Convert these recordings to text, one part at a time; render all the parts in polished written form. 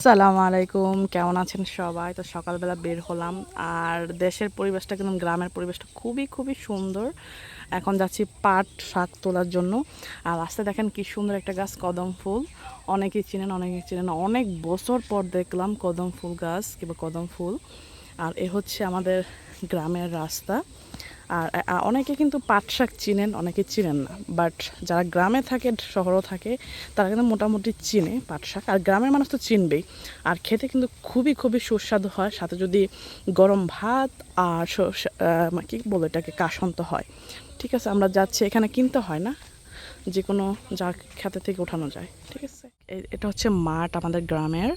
আসসালামু আলাইকুম, কেমন আছেন সবাই? তো সকালবেলা বের হলাম। আর দেশের পরিবেশটা কিন্তু গ্রামের পরিবেশটা খুবই খুবই সুন্দর। এখন যাচ্ছি পাট শাক তোলার জন্য। আর রাস্তায় দেখেন কি সুন্দর একটা গাছ, কদম ফুল। অনেকেই চিনেন, অনেকেই চিনেন না। অনেক বছর পর দেখলাম কদম ফুল গাছ কিংবা কদম ফুল। আর এ হচ্ছে আমাদের গ্রামের রাস্তা। আর অনেকে কিন্তু পাট শাক চিনেন, অনেকে চিনেন না। বাট যারা গ্রামে থাকে, শহরও থাকে, তারা কিন্তু মোটামুটি চিনে পাট শাক। আর গ্রামের মানুষ তো চিনবেই। আর খেতে কিন্তু খুবই খুবই সুস্বাদু হয়, সাথে যদি গরম ভাত আর কি বলে এটাকে, কাসন্ত হয়। ঠিক আছে, আমরা যাচ্ছি, এখানে কিনতে হয় না, যে কোনো যা খেতে থেকে ওঠানো যায়। ঠিক আছে, এটা হচ্ছে মাঠ আমাদের গ্রামের।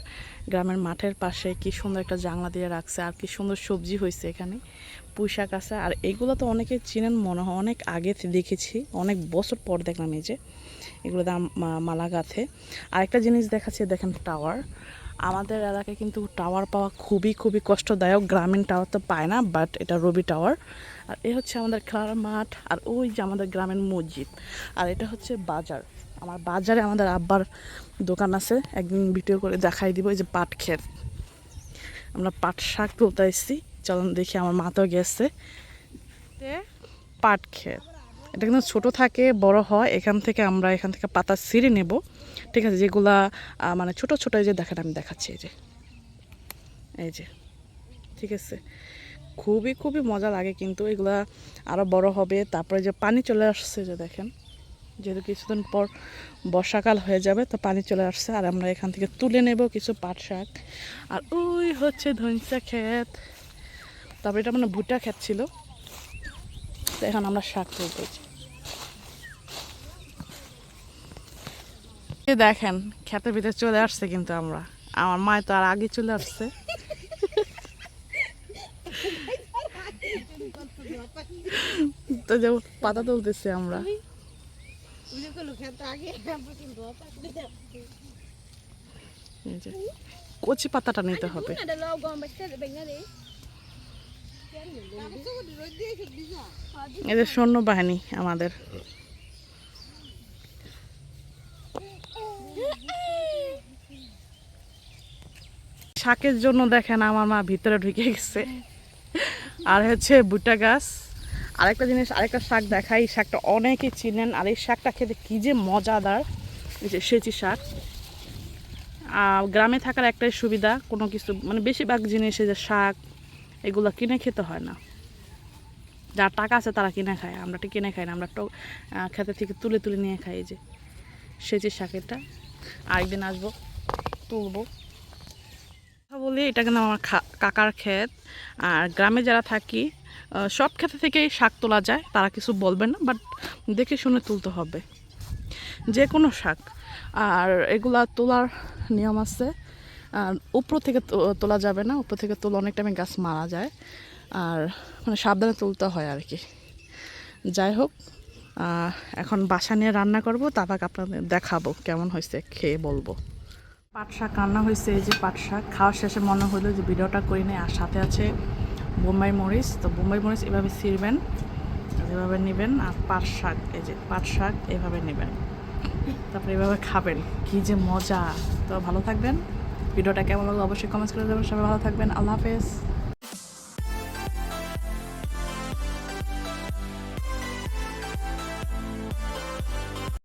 গ্রামের মাঠের পাশে কি সুন্দর একটা জানলা দিয়ে রাখছে, আর কি সুন্দর সবজি হয়েছে এখানে। পুঁই শাক আছে। আর এগুলো তো অনেকে চিনেন মনে হয়, অনেক আগে দেখেছি, অনেক বছর পর দেখলাম এই যে এগুলো দাম মালা গাঁথে। আরেকটা জিনিস দেখাচ্ছে, দেখেন টাওয়ার। আমাদের এলাকায় কিন্তু টাওয়ার পাওয়া খুবই খুবই কষ্টদায়ক। গ্রামীণ টাওয়ার তো পায় না, বাট এটা রবি টাওয়ার। আর এ হচ্ছে আমাদের খেলার মাঠ, আর ওই যে আমাদের গ্রামের মসজিদ। আর এটা হচ্ছে বাজার। আমার বাজারে আমাদের আব্বার দোকান আছে, একদিন ভিডিও করে দেখাই দিব। এই যে পাট ক্ষেত, আমরা পাট শাক তুলতে এসেছি, চলুন দেখি। আমার মা তো গেছে। পাট ক্ষেত, এটা কিন্তু ছোটো থাকে বড় হয়। এখান থেকে পাতা ছিঁড়ে নেব। ঠিক আছে, যেগুলা মানে ছোটো ছোটো, এই যে দেখেন আমি দেখাচ্ছি, এই যে ঠিক আছে, খুবই খুবই মজা লাগে কিন্তু এগুলা আরও বড় হবে। তারপরে যে পানি চলে আসছে, যে দেখেন, যেহেতু কিছুদিন পর বর্ষাকাল হয়ে যাবে, তো পানি চলে আসছে। আর আমরা এখান থেকে তুলে নেব কিছু পাট শাক। আর ওই হচ্ছে ধইঞ্চা ক্ষেত, তারপরে এটা মানে ভুট্টা ক্ষেত ছিল। তো এখন আমরা শাক তুলতেছি। দেখেন ক্ষেতের ভিতরে চলে আসছে কিন্তু আমরা, আমার মা তো আর আগে চলে আসছে। তো যে পাতা তুলতেছি আমরা। কচি পাতাটা নিতে হবে। এই যে সৈন্যবাহিনী আমাদের। শাকের জন্য দেখেন আমার মা ভিতরে ঢুকে গেছে। আর হচ্ছে ভুট্টা গাছ। আরেকটা জিনিস, আরেকটা শাক দেখাই, এই শাকটা অনেকেই চিনেন। আর এই শাকটা খেতে কী যে মজাদার, এই যে সেচি শাক। গ্রামে থাকার একটাই সুবিধা, কোনো কিছু মানে বেশিরভাগ জিনিস, এই যে শাক, এগুলো কিনে খেতে হয় না। যার টাকা আছে তারা কিনে খায়, আমরা তো কিনে খাই না, আমরা তো খেতে থেকে তুলে তুলে নিয়ে খাই। এই যে সেচি শাক, এটা আরেকদিন আসবো, তুলবো। বলি, এটা কিন্তু আমার কাকার ক্ষেত। আর গ্রামে যারা থাকি, সব ক্ষেত থেকেই শাক তোলা যায়, তারা কিছু বলবে না, বাট দেখে শুনে তুলতে হবে যে কোনো শাক। আর এগুলা তোলার নিয়ম আছে। আর উপর থেকে তোলা যাবে না, উপর থেকে তোলা অনেক টাইমে গাছ মারা যায়। আর মানে সাবধানে তুলতে হয় আর কি। যাই হোক, এখন বাসা নিয়ে রান্না করব, তারপর আপনাদের দেখাবো কেমন হয়েছে, খেয়ে বলবো। পাট শাক রান্না হয়েছে, এই যে পাট শাক খাওয়ার শেষে মনে হলো যে ভিডিওটা করি নেই। আর সাথে আছে বোম্বাই মরিচ। তো বোম্বাই মরিচ এভাবে ছিঁড়বেন, এভাবে নেবেন। আর পাট শাক, এই যে পাট শাক এভাবে নেবেন, তারপরে এভাবে খাবেন, কী যে মজা। তো ভালো থাকবেন। ভিডিওটা কেমন লাগলো অবশ্যই কমেন্টস করে দেবেন। সবাই ভালো থাকবেন, আল্লাহ হাফেজ।